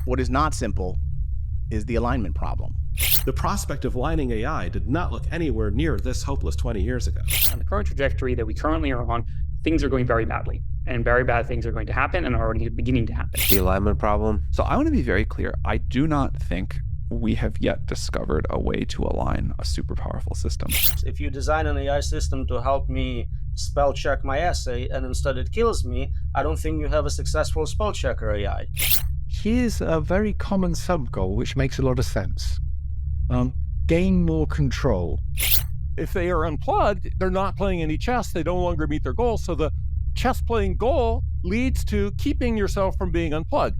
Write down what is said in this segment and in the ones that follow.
What is not simple is the alignment problem. The prospect of aligning AI did not look anywhere near this hopeless 20 years ago. On the current trajectory that we currently are on, things are going very badly, and very bad things are going to happen and are already beginning to happen. The alignment problem. So I want to be very clear. I do not think we have yet discovered a way to align a super powerful system. If you design an AI system to help me spell check my essay and instead it kills me, I don't think you have a successful spell checker AI. Here's a very common sub-goal, which makes a lot of sense. Gain more control. If they are unplugged, they're not playing any chess. They no longer meet their goal. So the chess playing goal leads to keeping yourself from being unplugged.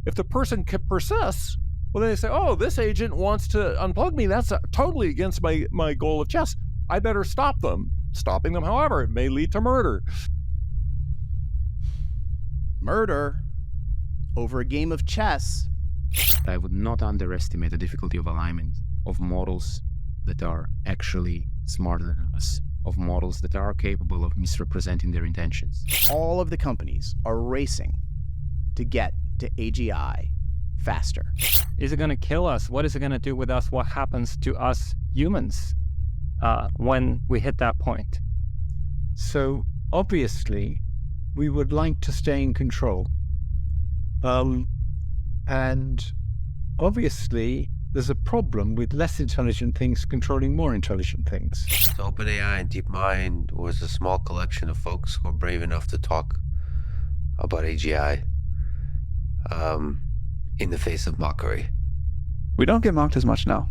If the person persists, well, then they say, oh, this agent wants to unplug me. That's totally against my goal of chess. I better stop them. Stopping them, however, it may lead to murder. Murder over a game of chess. I would not underestimate the difficulty of alignment of models that are actually smarter than us, of models that are capable of misrepresenting their intentions. All of the companies are racing to get to AGI faster. Is it going to kill us? What is it going to do with us? What happens to us humans when we hit that point? So obviously, we would like to stay in control. And obviously, there's a problem with less intelligent things controlling more intelligent things. So OpenAI and DeepMind was a small collection of folks who were brave enough to talk about AGI in the face of mockery. We don't get mocked as much now.